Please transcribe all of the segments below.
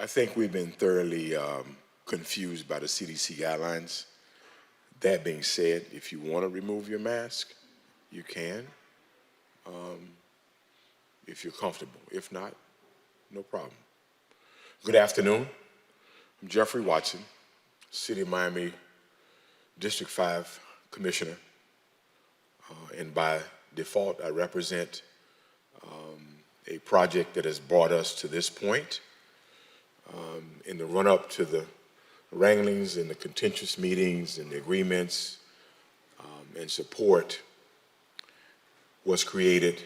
I think we've been thoroughly confused by the CDC guidelines. That being said, if you want to remove your mask, you can, if you're comfortable. If not, no problem. Good afternoon. I'm Jeffrey Watson, City of Miami District 5 Commissioner, and by default, I represent a project that has brought us to this point. In the run-up to the wranglings and the contentious meetings and the agreements and support was created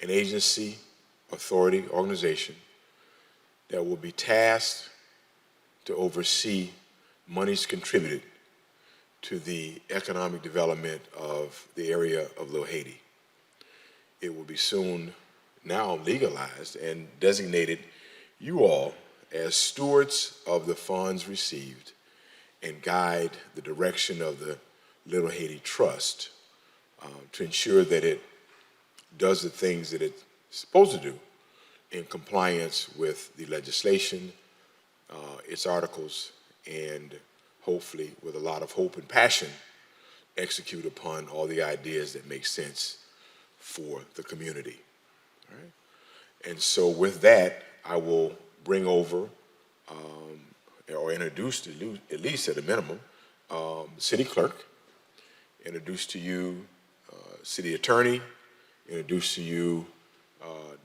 an agency, authority, organization that will be tasked to oversee monies contributed to the economic development of the area of Little Haiti. It will be soon now legalized and designated you all as stewards of the funds received and guide the direction of the Little Haiti Trust to ensure that it does the things that it's supposed to do in compliance with the legislation, its articles, and hopefully with a lot of hope and passion, execute upon all the ideas that make sense for the community. All right? And so with that, I will bring over or introduce to you, at least at a minimum, the city clerk, introduce to you city attorney, introduce to you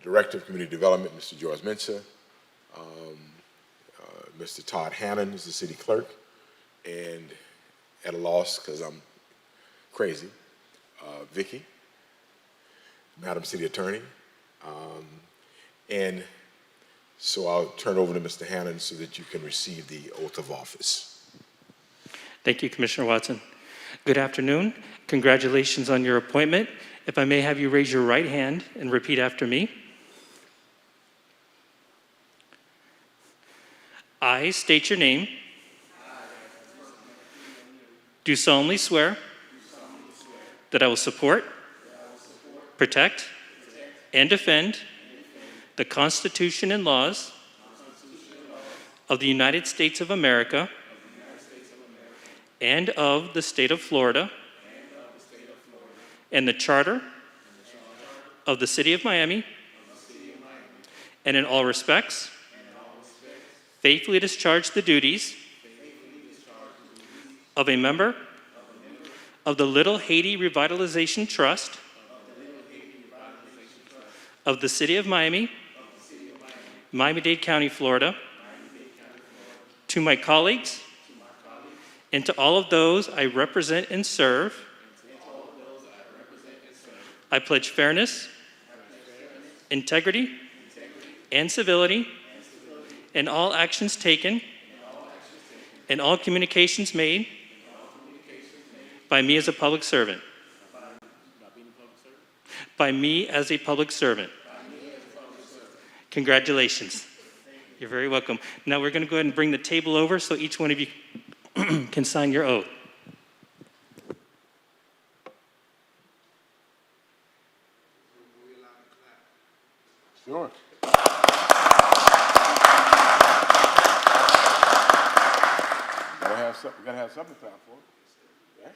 Director of Community Development, Mr. George Mensah, Mr. Todd Hannon is the city clerk, and at a loss because I'm crazy, Vicky, Madam City Attorney, and so I'll turn over to Mr. Hannon so that you can receive the oath of office. Thank you, Commissioner Watson. Good afternoon. Congratulations on your appointment. If I may have you raise your right hand and repeat after me. I state your name. Do solemnly swear that I will support, protect, and defend the Constitution and laws of the United States of America and of the state of Florida and the charter of the city of Miami, and in all respects faithfully discharge the duties of a member of the Little Haiti Revitalization Trust of the city of Miami, Miami-Dade County, Florida. To my colleagues and to all of those I represent and serve, I pledge fairness, integrity, and civility in all actions taken and all communications made by me as a public servant. By me as a public servant. Congratulations. You're very welcome. Now we're going to go ahead and bring the table over so each one of you can sign your oath. Sure. You gotta have something to clap for. Yeah?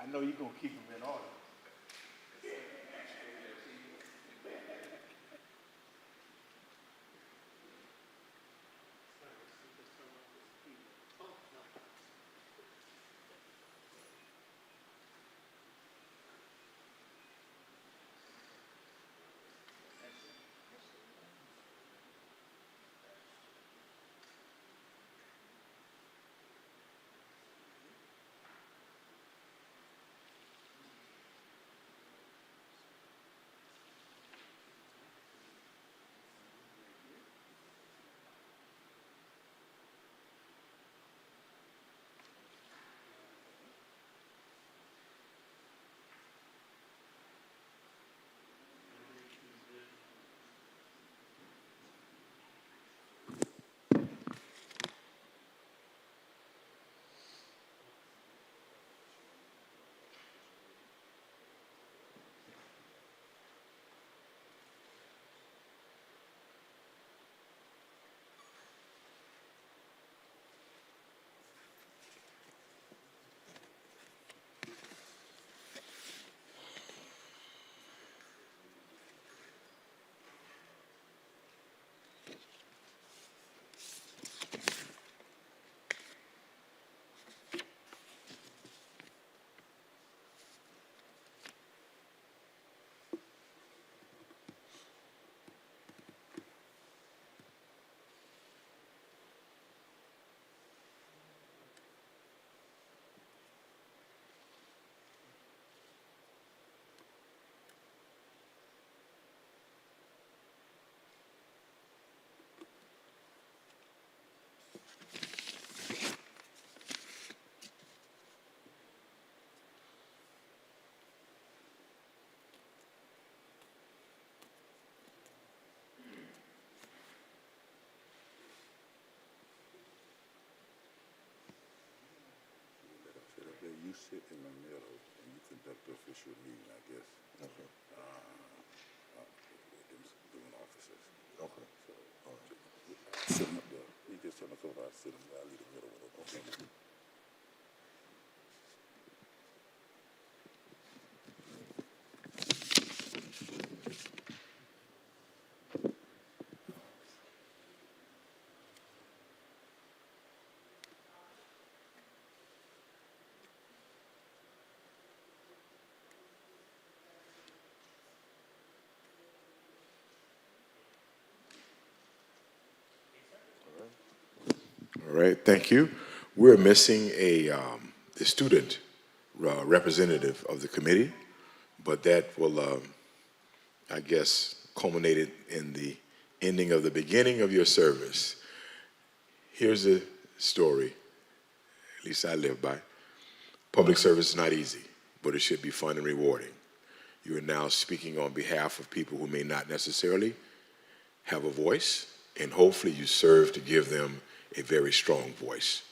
I know you're gonna keep them in order. sit in the middle and you conduct the official meeting, I guess. Okay. With them doing officers. Okay. So, sit them up there. You just tell me so I sit them there. I leave the middle with them. Okay. All right, thank you. We're missing the student representative of the committee, but that will, I guess, culminate in the ending of the beginning of your service. Here's a story, at least I live by. Public service is not easy, but it should be fun and rewarding. You are now speaking on behalf of people who may not necessarily have a voice, and hopefully you serve to give them a very strong voice.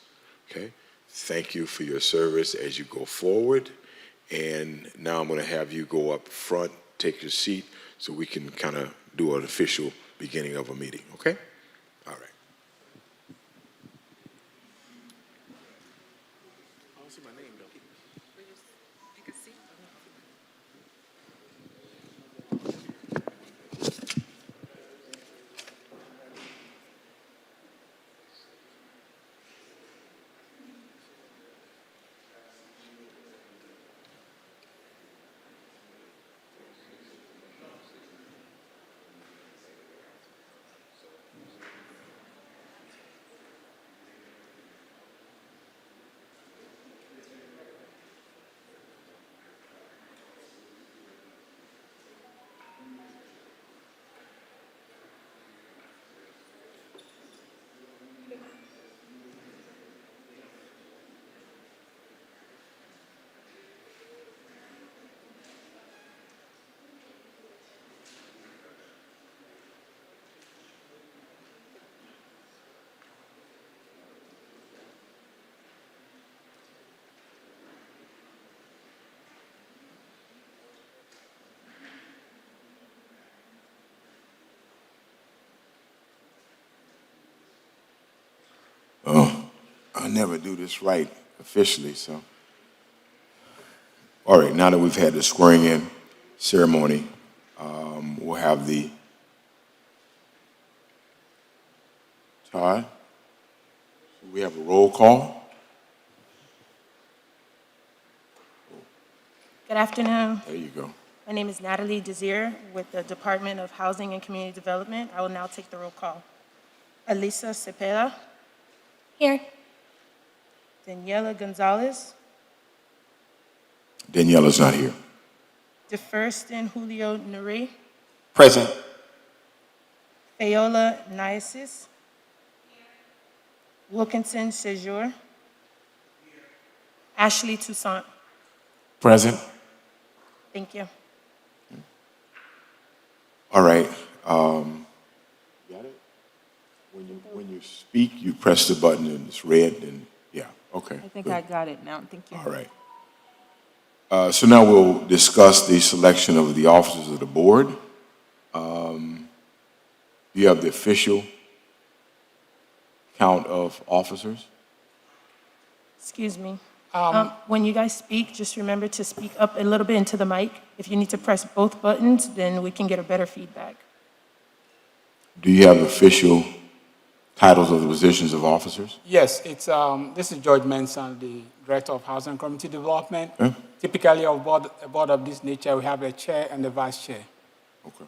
Okay? Thank you for your service as you go forward. And now I'm going to have you go up front, take your seat, so we can kind of do an official beginning of a meeting. Okay? All right. I don't see my name though. Oh, I never do this right officially, so. All right, now that we've had the swearing in ceremony, we'll have the Todd. We have a roll call. Good afternoon. There you go. My name is Natalie Desir with the Department of Housing and Community Development. I will now take the roll call. Elisa Cepeda. Here. Daniela Gonzalez. Daniela's not here. DeFirston Julio Nuri. Present. Fayola Niasis. Wilkinson Sejour. Ashley Toussaint. Present. Thank you. All right. Got it? When you speak, you press the button and it's red and, yeah, okay. I think good. I got it now. Thank you. All right. So now we'll discuss the selection of the officers of the board. You have the official count of officers. Excuse me. When you guys speak, just remember to speak up a little bit into the mic. If you need to press both buttons, then we can get a better feedback. Do you have official titles of the positions of officers? Yes, it's this is George Manson, the Director of Housing and Community Development. Okay. Typically, a board of this nature, we have a chair and a vice chair. Okay.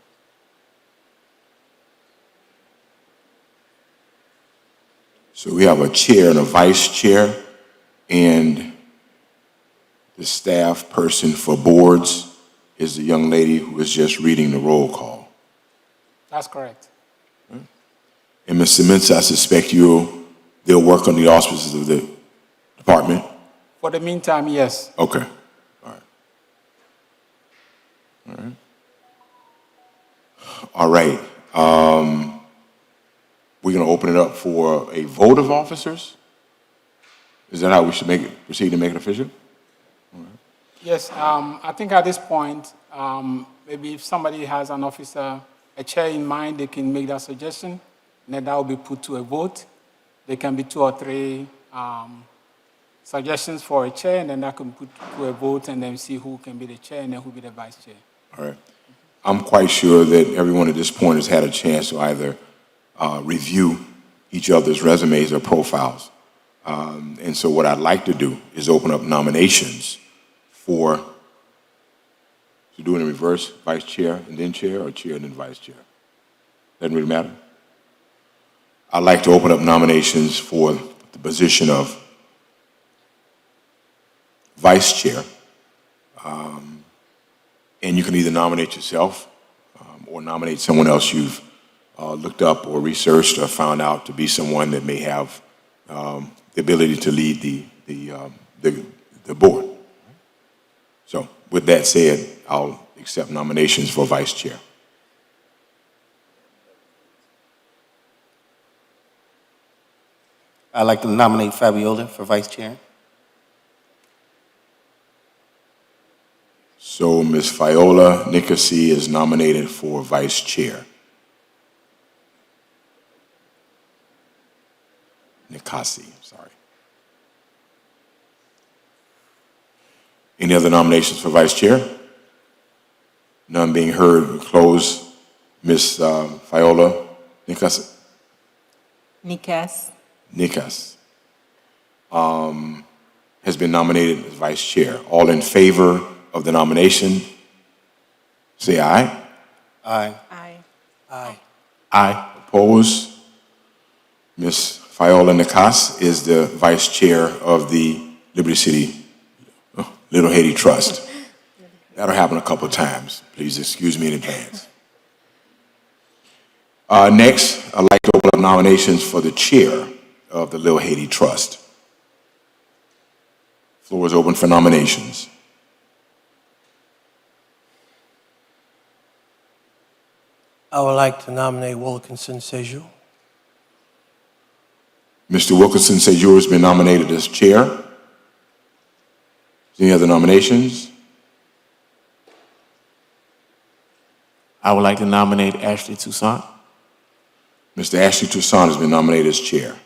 So we have a chair and a vice chair, and the staff person for boards is the young lady who is just reading the roll call. That's correct. And Ms. Simmons, I suspect they'll work on the auspices of the department? For the meantime, yes. Okay. All right. All right. All right. We're going to open it up for a vote of officers. Is that how we should proceed to make it official? Yes, I think at this point, maybe if somebody has an officer, a chair in mind, they can make that suggestion, and then that will be put to a vote. There can be 2 or 3 suggestions for a chair, and then that can put to a vote, and then see who can be the chair and then who be the vice chair. All right. I'm quite sure that everyone at this point has had a chance to either review each other's resumes or profiles. And so what I'd like to do is open up nominations for, to do it in reverse, vice chair and then chair, or chair and then vice chair. Doesn't really matter. I'd like to open up nominations for the position of vice chair. And you can either nominate yourself or nominate someone else you've looked up or researched or found out to be someone that may have the ability to lead the board. So with that said, I'll accept nominations for vice chair. I'd like to nominate Fabiola for vice chair. So Ms. Viola Nicasy is nominated for vice chair. Nicasy, sorry. Any other nominations for vice chair? None being heard, we close. Ms. Viola Nicasy. Nicas has been nominated as vice chair. All in favor of the nomination, say aye. Aye. Aye. Aye. Aye. Opposed? Ms. Viola Nicas is the vice chair of the Liberty City Little Haiti Trust. That'll happen a couple of times. Please excuse me in advance. Next, I'd like to open up nominations for the chair of the Little Haiti Trust. Floor is open for nominations. I would like to nominate Wilkinson Seju. Mr. Wilkinson Sejour has been nominated as chair. Any other nominations? I would like to nominate Ashley Toussaint. Mr. Ashley Toussaint has been nominated as chair.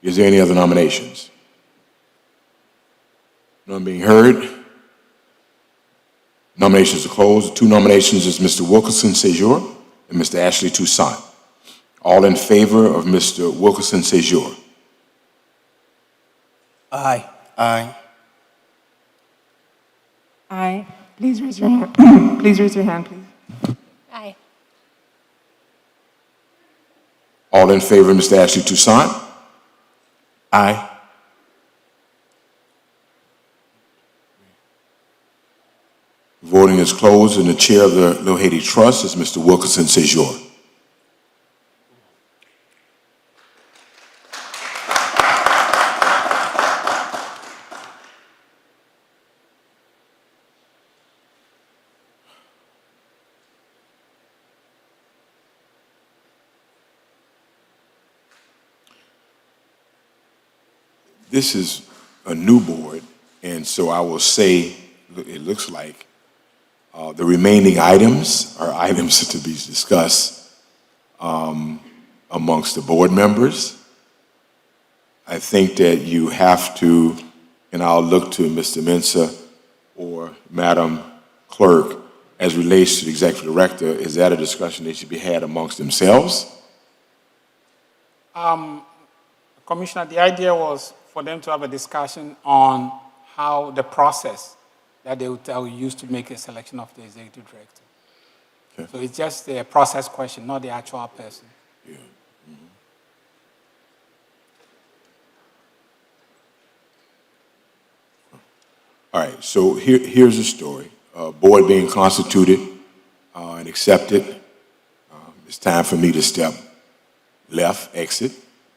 Is there any other nominations? None being heard. Nominations are closed. 2 nominations is Mr. Wilkinson Sejour and Mr. Ashley Toussaint. All in favor of Mr. Wilkinson Sejour? Aye. Aye. Aye. Please raise your hand. Please raise your hand, please. Aye. All in favor of Mr. Ashley Toussaint? Aye. Voting is closed, and the chair of the Little Haiti Trust is Mr. Wilkinson Sejour. This is a new board, and so I will say, it looks like the remaining items are items to be discussed amongst the board members. I think that you have to, and I'll look to Mr. Mensah or Madam Clerk, as relates to the executive director, is that a discussion that should be had amongst themselves? Commissioner, the idea was for them to have a discussion on how the process that they would use to make a selection of the executive director. Okay. So it's just a process question, not the actual person. Yeah. All right, so here's the story. Board being constituted and accepted. It's time for me to step left, exit,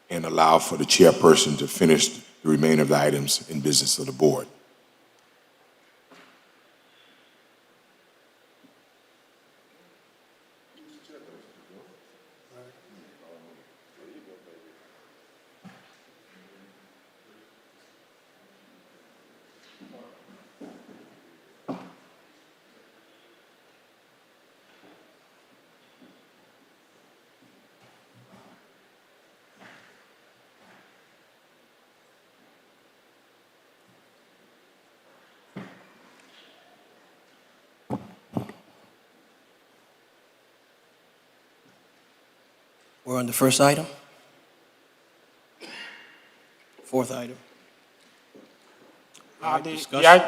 and allow for the chairperson to finish the remainder of the items in business of the board. We're on the first item. Fourth item. All right, The discussion.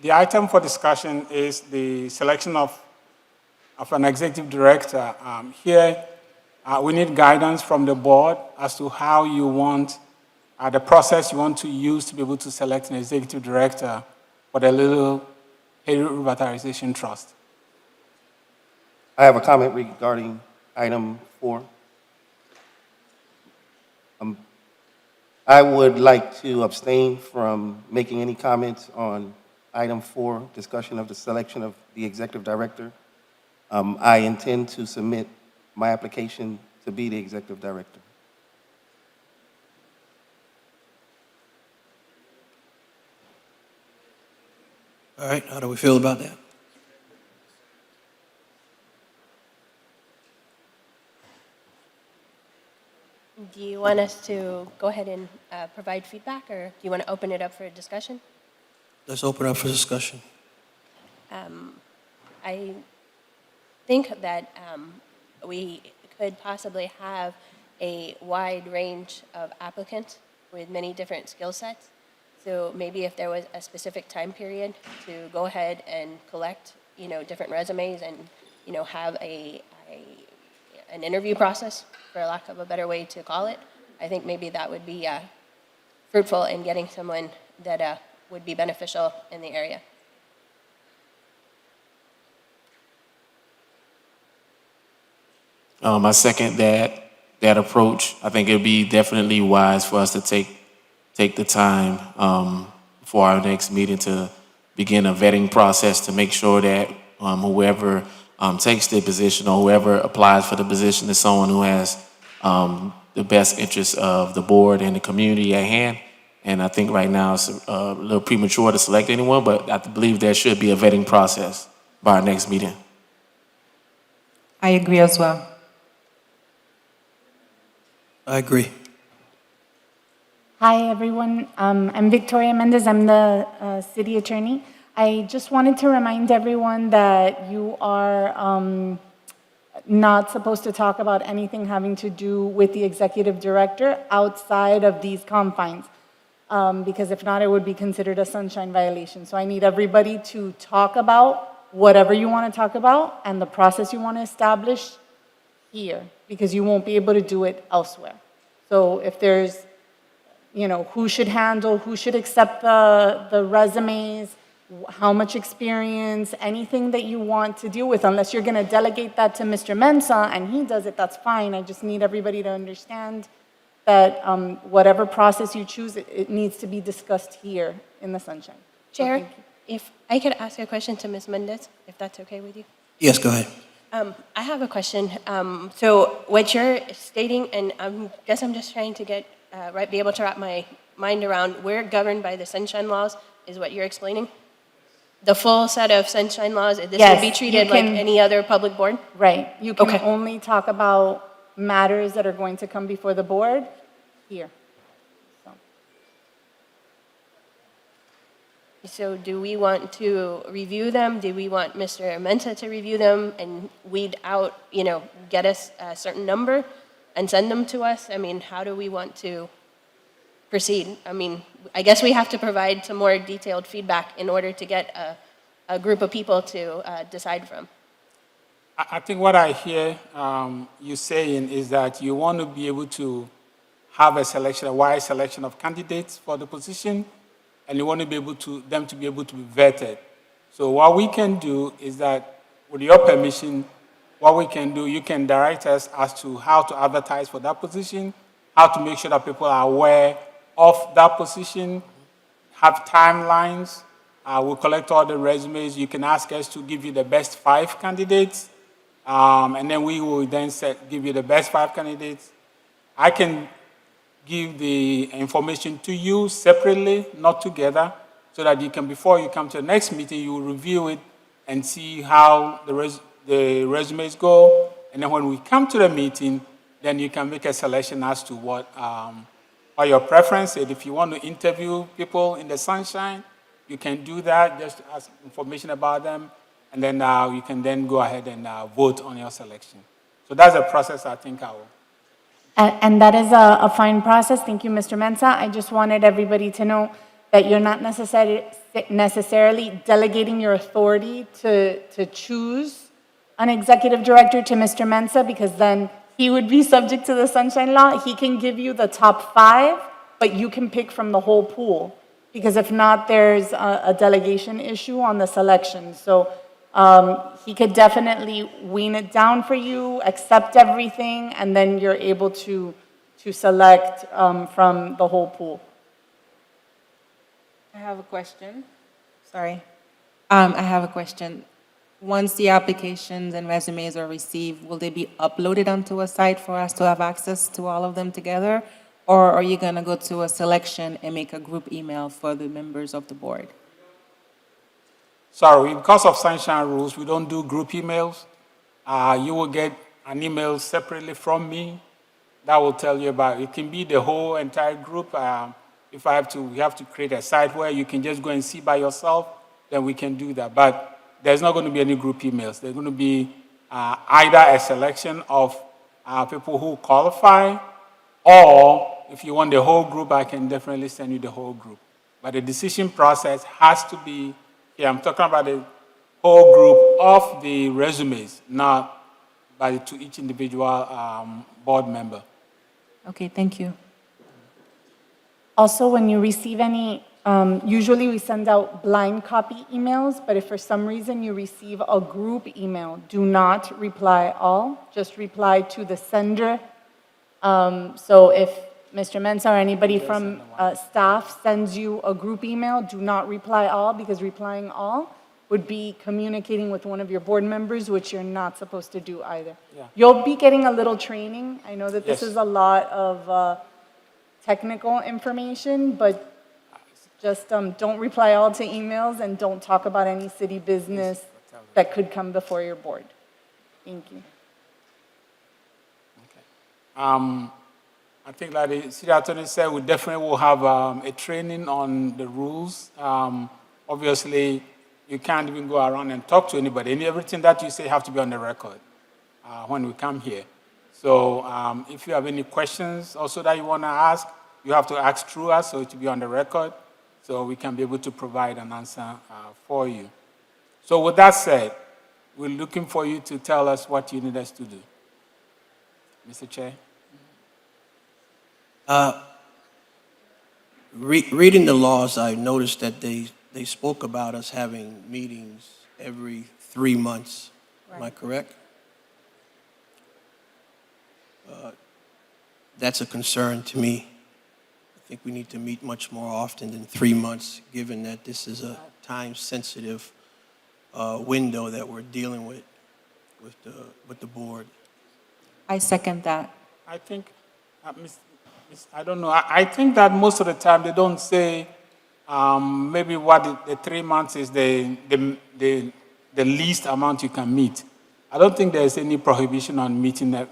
the item for discussion is the selection of an executive director. Here, we need guidance from the board as to how you want, the process you want to use to be able to select an executive director for the Little Haiti Revitalization Trust. I have a comment regarding item 4. I would like to abstain from making any comments on item 4, discussion of the selection of the executive director. I intend to submit my application to be the executive director. All right, how do we feel about that? Do you want us to go ahead and provide feedback, or do you want to open it up for a discussion? Let's open up for discussion. I think that we could possibly have a wide range of applicants with many different skill sets. So maybe if there was a specific time period to go ahead and collect, different resumes and, have an interview process, for lack of a better way to call it, I think maybe that would be fruitful in getting someone that would be beneficial in the area. I second that approach. I think it'd be definitely wise for us to take the time for our next meeting to begin a vetting process to make sure that whoever takes the position or whoever applies for the position is someone who has the best interests of the board and the community at hand. And I think right now it's a little premature to select anyone, but I believe there should be a vetting process by our next meeting. I agree as well. I agree. Hi, everyone. I'm Victoria Mendez. I'm the city attorney. I just wanted to remind everyone that you are not supposed to talk about anything having to do with the executive director outside of these confines, because if not, it would be considered a sunshine violation. So I need everybody to talk about whatever you want to talk about and the process you want to establish here, because you won't be able to do it elsewhere. So if there's, who should handle, who should accept the resumes, how much experience, anything that you want to deal with, unless you're going to delegate that to Mr. Mensah and he does it, that's fine. I just need everybody to understand that whatever process you choose, it needs to be discussed here in the sunshine. So Chair, thank you. if I could ask a question to Ms. Mendez, if that's okay with you? Yes, go ahead. I have a question. So what you're stating, and I guess I'm just trying to be able to wrap my mind around, we're governed by the sunshine laws, is what you're explaining? The full set of sunshine laws, this Yes, would be treated you like can- any other public board? Right. You can Okay. only talk about matters that are going to come before the board here. So. So do we want to review them? Do we want Mr. Mensah to review them and weed out, get us a certain number and send them to us? I mean, how do we want to proceed? I mean, I guess we have to provide some more detailed feedback in order to get a group of people to decide from. I think what I hear you saying is that you want to be able to have a wide selection of candidates for the position, and you want to be able them to be able to be vetted. So what we can do is that, with your permission, what we can do, you can direct us as to how to advertise for that position, how to make sure that people are aware of that position, have timelines. We'll collect all the resumes. You can ask us to give you the best 5 candidates, and then we will then give you the best 5 candidates. I can give the information to you separately, not together, so that you can, before you come to the next meeting, you will review it and see how the resumes go. And then when we come to the meeting, then you can make a selection as to what are your preferences. If you want to interview people in the sunshine, you can do that, just ask information about them, and then you can then go ahead and vote on your selection. So that's a process I think I will. And that is a fine process. Thank you, Mr. Mensah. I just wanted everybody to know that you're not necessarily delegating your authority to choose an executive director to Mr. Mensah, because then he would be subject to the Sunshine Law. He can give you the top 5, but you can pick from the whole pool, because if not, there's a delegation issue on the selection. So he could definitely wean it down for you, accept everything, and then you're able to select from the whole pool. I have a question. Sorry. I have a question. Once the applications and resumes are received, will they be uploaded onto a site for us to have access to all of them together? Or are you going to go to a selection and make a group email for the members of the board? Sorry, because of sunshine rules, we don't do group emails. You will get an email separately from me that will tell you about it. It can be the whole entire group. If we have to create a site where you can just go and see by yourself, then we can do that. But there's not going to be any group emails. There's going to be either a selection of people who qualify, or if you want the whole group, I can definitely send you the whole group. But the decision process has to be, I'm talking about the whole group of the resumes, not to each individual board member. Okay, thank you. Also, when you receive any, usually we send out blind copy emails, but if for some reason you receive a group email, do not reply all, just reply to the sender. So if Mr. Mensah or anybody from staff sends you a group email, do not reply all, because replying all would be communicating with one of your board members, which you're not supposed to do either. Yeah. You'll be getting a little training. I know that this Yes. is a lot of technical information, but just don't reply all to emails, and don't talk about any city business that could come before your board. Thank you. I think like the city attorney said, we definitely will have a training on the rules. Obviously, you can't even go around and talk to anybody. And everything that you say have to be on the record when we come here. So if you have any questions also that you want to ask, you have to ask through us, so it will be on the record, so we can be able to provide an answer for you. So with that said, we're looking for you to tell us what you need us to do. Mr. Chair? Reading the laws, I noticed that they spoke about us having meetings every 3 months. Am I correct? That's a concern to me. I think we need to meet much more often than 3 months, given that this is a time-sensitive window that we're dealing with the board. I second that. I think, I don't know, I think that most of the time they don't say maybe what the 3 months is the least amount you can meet. I don't think there's any prohibition on meeting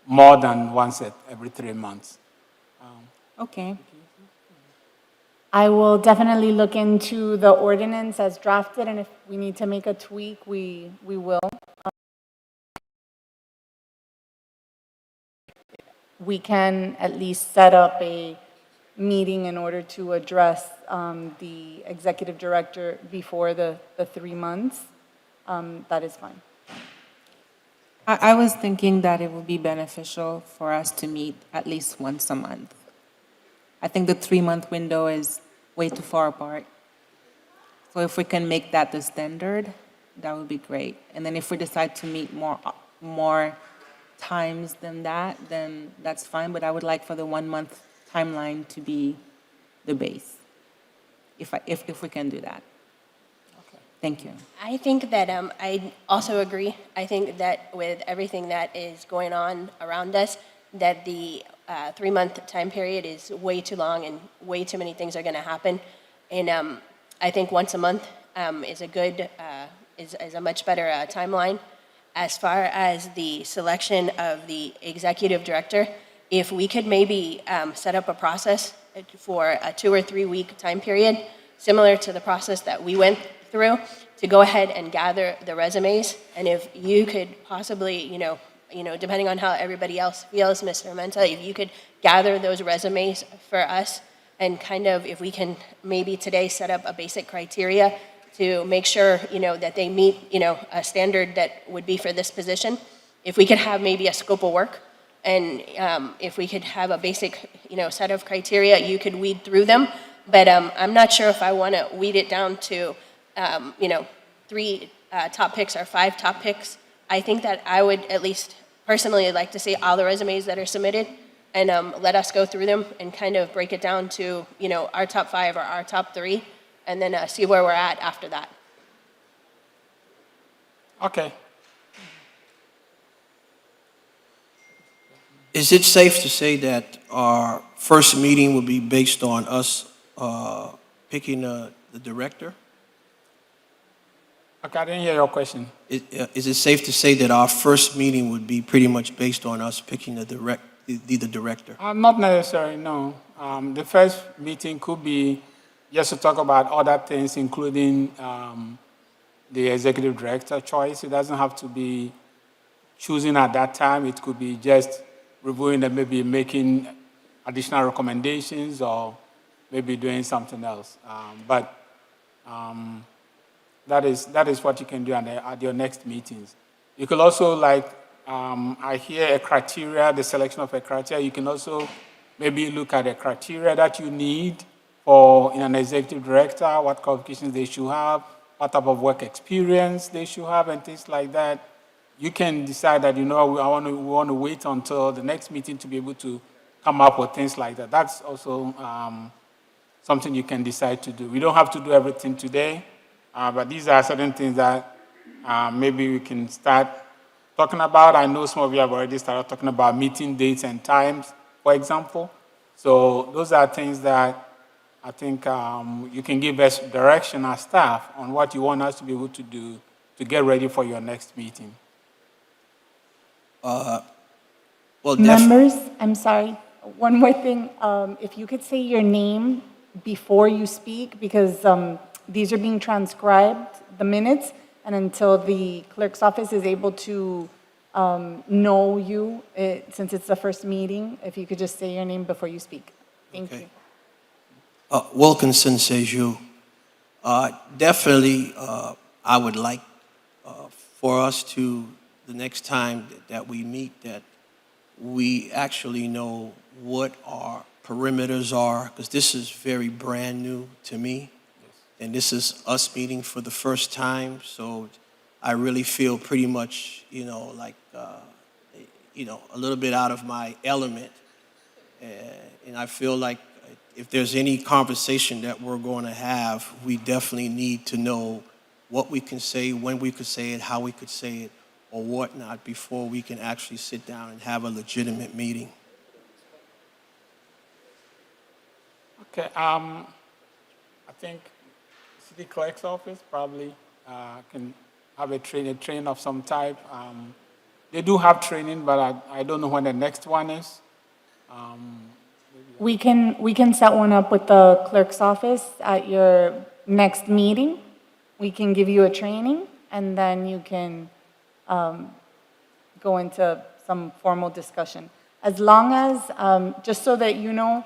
more than once every 3 months. Okay. I will definitely look into the ordinance as drafted, and if we need to make a tweak, we will. We can at least set up a meeting in order to address the executive director before the 3 months. That is fine. I was thinking that it would be beneficial for us to meet at least once a month. I think the 3-month window is way too far apart. So if we can make that the standard, that would be great. And then if we decide to meet more times than that, then that's fine. But I would like for the 1 month timeline to be the base, if we can do that. Thank you. I think that I also agree. I think that with everything that is going on around us, that the 3-month time period is way too long and way too many things are going to happen. And I think once a month is a much better timeline. As far as the selection of the executive director, if we could maybe set up a process for a 2 or 3 week time period, similar to the process that we went through, to go ahead and gather the resumes, and if you could possibly, depending on how everybody else feels, Mr. Menta, if you could gather those resumes for us, and kind of, if we can maybe today set up a basic criteria to make sure, that they meet, a standard that would be for this position. If we could have maybe a scope of work, and if we could have a basic, set of criteria, you could weed through them. But I'm not sure if I want to weed it down to, 3 top picks or 5 top picks. I think that I would at least personally like to see all the resumes that are submitted, and let us go through them and kind of break it down to, our top 5 or our top 3, and then see where we're at after that. Okay. Is it safe to say that our first meeting will be based on us picking the director? Okay, I didn't hear your question. Is it safe to say that our first meeting would be pretty much based on us picking the director? Not necessarily, no. The first meeting could be just to talk about other things, including the executive director choice. It doesn't have to be choosing at that time. It could be just reviewing and maybe making additional recommendations, or maybe doing something else. That is what you can do at your next meetings. You could also, I hear a criteria, the selection of a criteria. You can also maybe look at the criteria that you need for an executive director, what qualifications they should have, what type of work experience they should have, and things like that. You can decide that, we want to wait until the next meeting to be able to come up with things like that. That's also something you can decide to do. We don't have to do everything today, but these are certain things that maybe we can start talking about. I know some of you have already started talking about meeting dates and times, for example. So those are things that I think you can give us direction as staff on what you want us to be able to do to get ready for your next meeting. Members, I'm sorry. One more thing. If you could say your name before you speak, because these are being transcribed, the minutes, and until the clerk's office is able to know you, since it's the first meeting, if you could just say your name before you speak. Thank you. Wilkinson says you. Definitely, I would like for us to, the next time that we meet, that we actually know what our perimeters are, because this is very brand new to me. And this is us meeting for the first time, so I really feel pretty much, a little bit out of my element. And I feel like if there's any conversation that we're going to have, we definitely need to know what we can say, when we could say it, how we could say it, or whatnot, before we can actually sit down and have a legitimate meeting. Okay, I think City Clerk's office probably can have a training of some type. They do have training, but I don't know when the next one is. We can set one up with the clerk's office at your next meeting. We can give you a training, and then you can go into some formal discussion. As long as, just so that you know,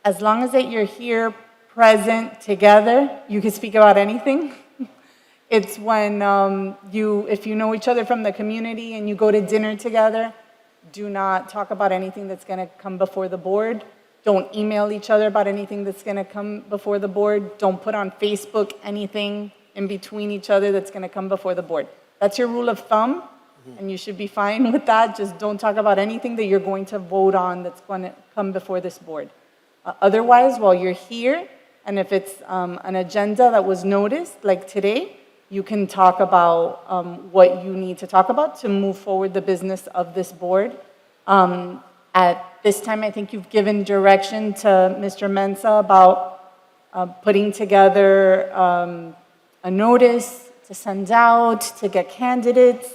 as long as that you're here present together, you can speak about anything. It's when if you know each other from the community and you go to dinner together, do not talk about anything that's going to come before the board. Don't email each other about anything that's going to come before the board. Don't put on Facebook anything in between each other that's going to come before the board. That's your rule of thumb, and you should be fine with that. Just don't talk about anything that you're going to vote on that's going to come before this board. Otherwise, while you're here, and if it's an agenda that was noticed, like today, you can talk about what you need to talk about to move forward the business of this board. At this time, I think you've given direction to Mr. Mensa about putting together a notice to send out, to get candidates,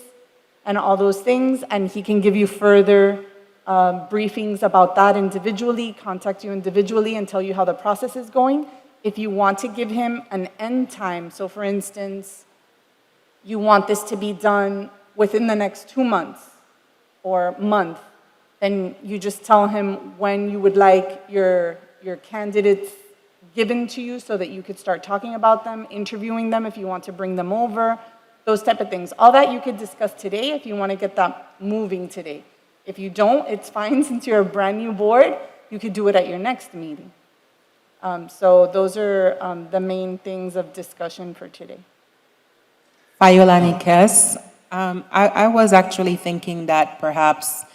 and all those things, and he can give you further briefings about that individually, contact you individually, and tell you how the process is going. If you want to give him an end time, so for instance, you want this to be done within the next 2 months or month, then you just tell him when you would like your candidates given to you so that you could start talking about them, interviewing them if you want to bring them over, those type of things. All that you could discuss today if you want to get that moving today. If you don't, it's fine since you're a brand new board, you could do it at your next meeting. So those are the main things of discussion for today. Fayolani Kes, I was actually thinking that perhaps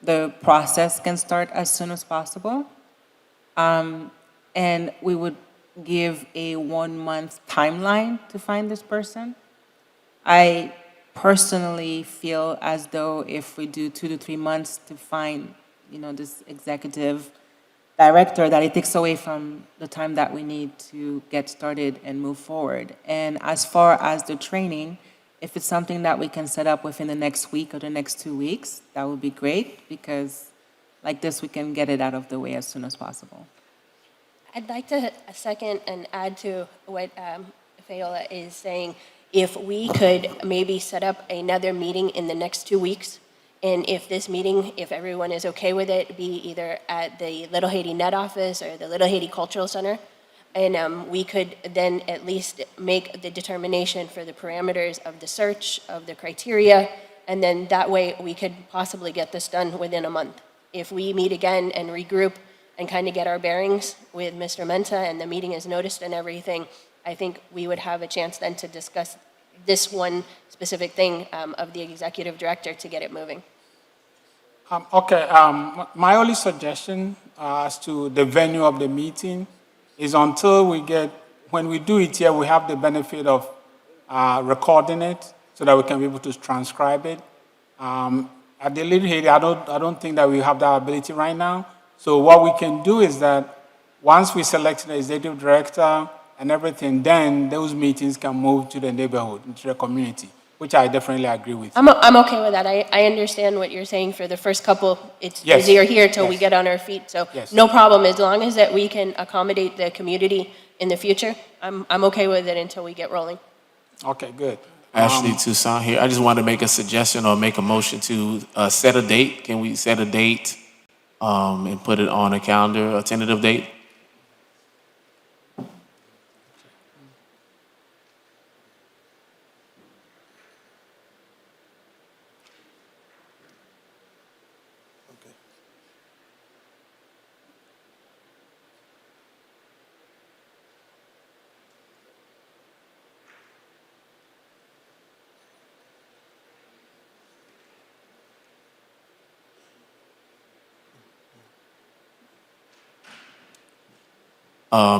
the process can start as soon as possible. And we would give a 1-month timeline to find this person. I personally feel as though if we do 2 to 3 months to find, this executive director, that it takes away from the time that we need to get started and move forward. And as far as the training, if it's something that we can set up within the next week or the next 2 weeks, that would be great, because like this, we can get it out of the way as soon as possible. I'd like to second and add to what Fayola is saying. If we could maybe set up another meeting in the next 2 weeks, and if this meeting, if everyone is okay with it, be either at the Little Haiti Net Office or the Little Haiti Cultural Center, and we could then at least make the determination for the parameters of the search, of the criteria, and then that way we could possibly get this done within a month. If we meet again and regroup and kind of get our bearings with Mr. Menta and the meeting is noticed and everything, I think we would have a chance then to discuss this one specific thing of the executive director to get it moving. My only suggestion as to the venue of the meeting is until when we do it here, we have the benefit of recording it so that we can be able to transcribe it. At the Little Haiti, I don't think that we have that ability right now. So what we can do is that once we select the executive director and everything, then those meetings can move to the neighborhood, into the community, which I definitely agree with. I'm okay with that. I understand what you're saying for the first couple. It's Yes. easier here till we Yes. get on our feet. So Yes. no problem. As long as that we can accommodate the community in the future, I'm okay with it until we get rolling. Okay, good. Ashley Toussaint here. I just want to make a suggestion or make a motion to set a date. Can we set a date and put it on a calendar, a tentative date?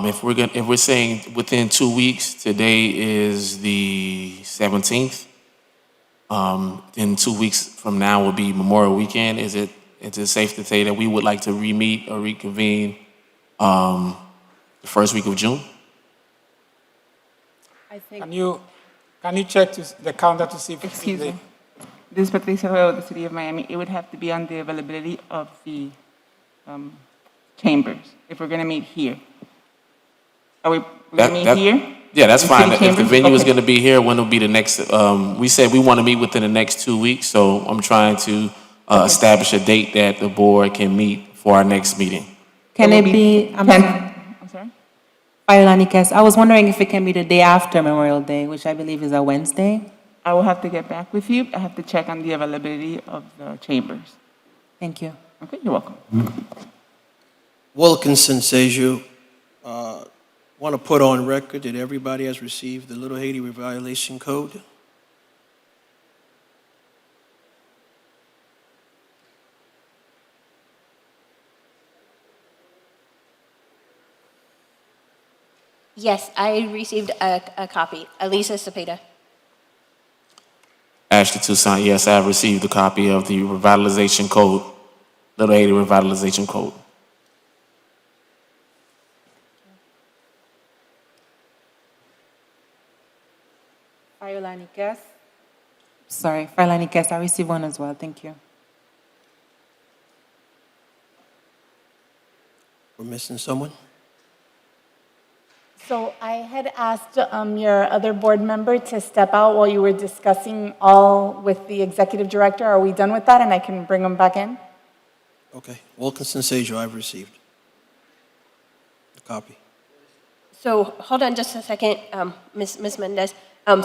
If we're saying within 2 weeks, today is the 17th. In 2 weeks from now will be Memorial Weekend. Is it safe to say that we would like to re-meet or reconvene the first week of June? I think. Can you check the calendar to see if Excuse me. This is Patricia of the City of Miami. It would have to be on the availability of the chambers, if we're going to meet here. Are we going to meet here? Yeah, that's In fine. city If the chambers? venue is Okay. going to be here, when will be the next? We said we want to meet within the next 2 weeks, so I'm trying to establish a date that the board can meet for our next meeting. Can it be, I'm sorry? Fayolani Kes, I was wondering if it can be the day after Memorial Day, which I believe is a Wednesday? I will have to get back with you. I have to check on the availability of the chambers. Thank you. Okay, you're welcome. Wilkinson Seju, want to put on record that everybody has received the Little Haiti Revitalization Code. Yes, I received a copy. Elisa Cepeda. Ashley Toussaint, yes, I have received a copy of the Revitalization Code, Little Haiti Revitalization Code. Fayolani Kes? Sorry, Fayolani Kes, I received one as well. Thank you. We're missing someone? So I had asked your other board member to step out while you were discussing all with the executive director. Are we done with that? And I can bring him back in? Okay. Wilkinson Sejo, I've received a copy. So hold on just a second, Ms. Mendez.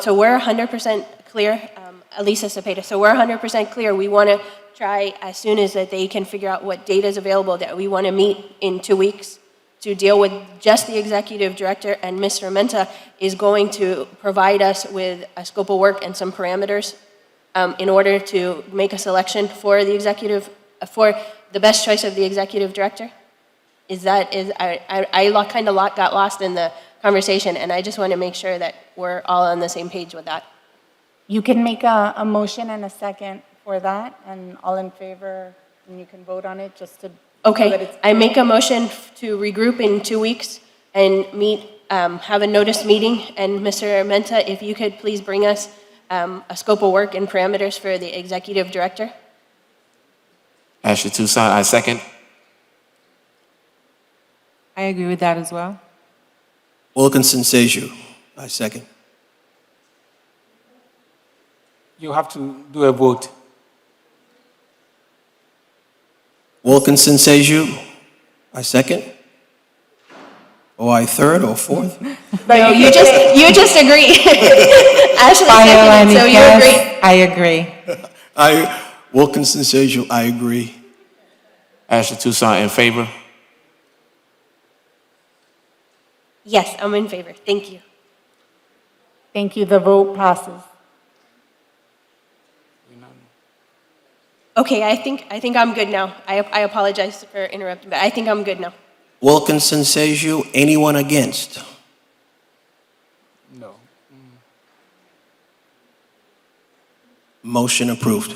So we're 100% clear, Elisa Cepeda, so we're 100% clear. We want to try as soon as that they can figure out what data is available that we want to meet in 2 weeks to deal with just the executive director, and Mr. Menta is going to provide us with a scope of work and some parameters in order to make a selection for the executive, for the best choice of the executive director? I kind of got lost in the conversation, and I just want to make sure that we're all on the same page with that. You can make a motion and a second for that, and all in favor, and you can vote on it just to. So that Okay, it's I make a motion to regroup in 2 weeks and meet, have a notice meeting, and Mr. Menta, if you could please bring us a scope of work and parameters for the executive director. Ashley Toussaint, I second. I agree with that as well. Wilkinson Sejo, I second. You have to do a vote. Wilkinson Sejo, I second. Or I third or fourth? No, you just agree. Ashley seconded, so you agree? I agree. Wilkinson Sejo, I agree. Ashley Toussaint in favor. Yes, I'm in favor. Thank you. Thank you, the vote passes. Okay, I think I'm good now. I apologize for interrupting, but I think I'm good now. Wilkinson Sejo, anyone against? No. Motion approved.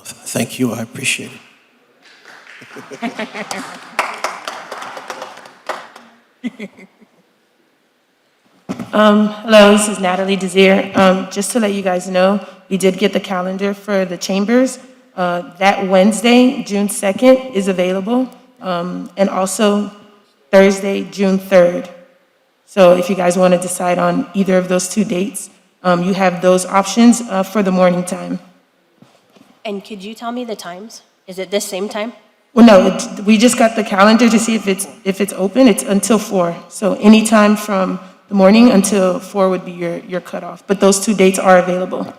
Thank you, I appreciate it. Hello, this is Natalie Desir. Just to let you guys know, we did get the calendar for the chambers. That Wednesday, June 2nd, is available, and also Thursday, June 3rd. So if you guys want to decide on either of those 2 dates, you have those options for the morning time. And could you tell me the times? Is it this same time? Well, no, we just got the calendar to see if it's open. It's until 4. So anytime from the morning until 4 would be your cutoff. But those 2 dates are available.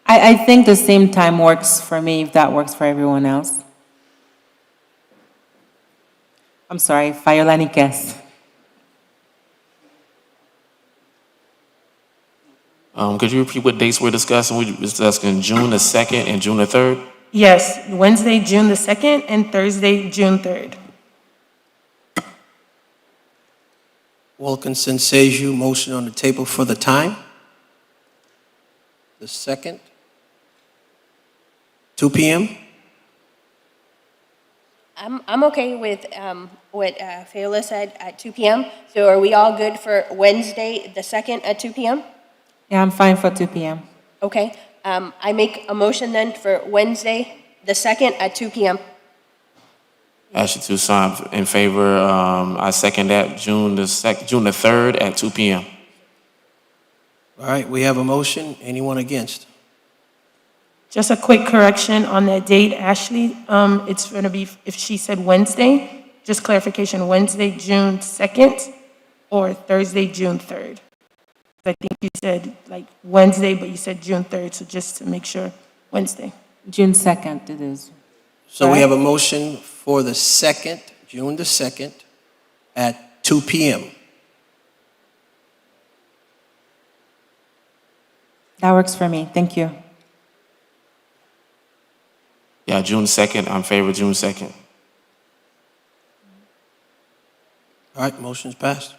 I think the same time works for me if that works for everyone else. I'm sorry, Fayola Nikes. Could you repeat what dates we're discussing? We're discussing June the 2nd and June the 3rd? Yes, Wednesday, June the 2nd, and Thursday, June 3rd. Wilkinson Sejo, motion on the table for the time. The 2nd, 2 p.m. I'm okay with what Fayola said at 2 p.m. So are we all good for Wednesday, the 2nd at 2 p.m.? Yeah, I'm fine for 2 p.m. Okay. I make a motion then for Wednesday, the 2nd at 2 p.m. Ashley Toussaint in favor. I second that. June the 3rd at 2 p.m. All right, we have a motion. Anyone against? Just a quick correction on that date, Ashley. It's going to be, if she said Wednesday, just clarification, Wednesday, June 2nd, or Thursday, June 3rd. I think you said like Wednesday, but you said June 3rd, so just to make sure, Wednesday. June 2nd it is. So we have a motion for the 2nd, June the 2nd, at 2 p.m. That works for me. Thank you. Yeah, June 2nd. I'm in favor of June 2nd. All right, motion's passed.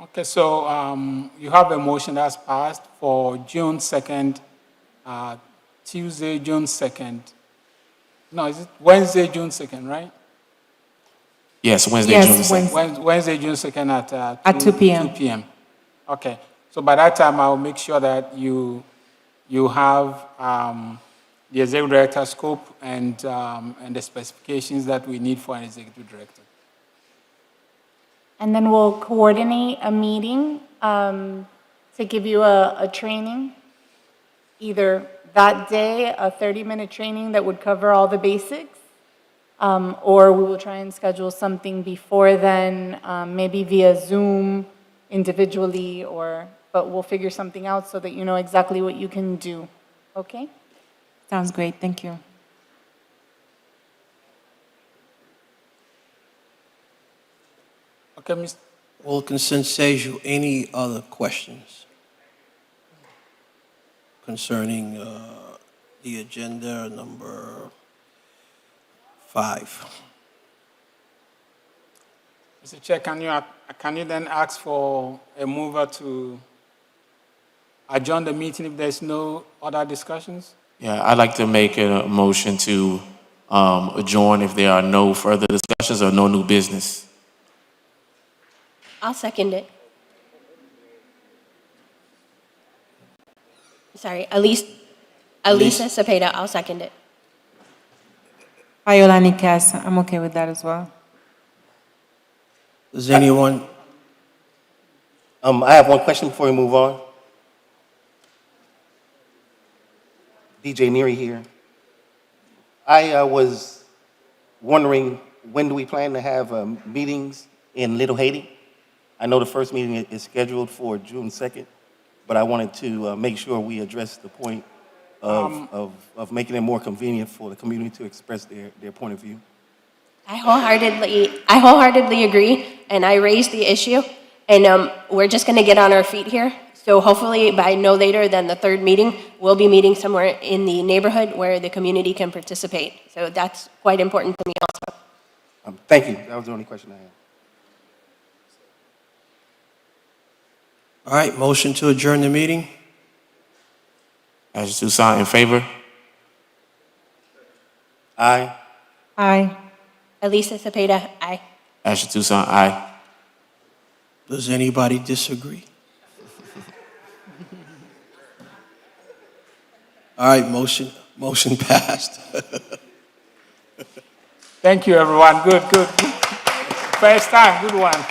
Okay, so you have a motion that's passed for June 2nd, Tuesday, June 2nd. No, is it Wednesday, June 2nd, right? Yes, Wednesday, Yes, June the 2nd. Wednesday. Wednesday, June 2nd At 2 p.m. 2 p.m. Okay, so by that time, I'll make sure that you have the executive director scope and the specifications that we need for an executive director. And then we'll coordinate a meeting to give you a training, either that day, a 30-minute training that would cover all the basics, or we will try and schedule something before then, maybe via Zoom individually, but we'll figure something out so that you know exactly what you can do. Okay? Sounds great, thank you. Okay, Mr. Well, Consensejo, any other questions concerning the agenda number 5? Mr. Chair, can you then ask for a mover to adjourn the meeting if there's no other discussions? Yeah, I'd like to make a motion to adjourn if there are no further discussions or no new business. I'll second it. Sorry, Elisa Cepeda, I'll second it. Iolani Cass, I'm okay with that as well. Does anyone, I have one question before we move on. DJ Neary here. I was wondering, when do we plan to have meetings in Little Haiti? I know the first meeting is scheduled for June 2nd, but I wanted to make sure we address the point of making it more convenient for the community to express their point of view. I wholeheartedly agree, and I raised the issue, and we're just going to get on our feet here. So hopefully by no later than the third meeting, we'll be meeting somewhere in the neighborhood where the community can participate. So that's quite important to me also. Thank you. That was the only question I had. all right, motion to adjourn the meeting? As Toussaint in favor? Aye. Aye. Elisa Cepeda, aye. Ashley Toussaint, aye. Does anybody disagree? All right, motion passed. Thank you, everyone. Good. First time, good one.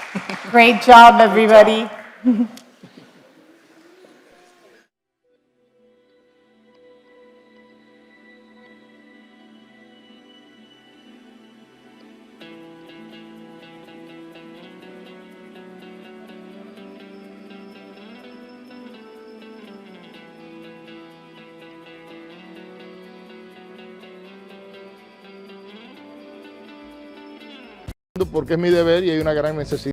Great job, everybody. Porque es mi deber y hay una gran necesidad.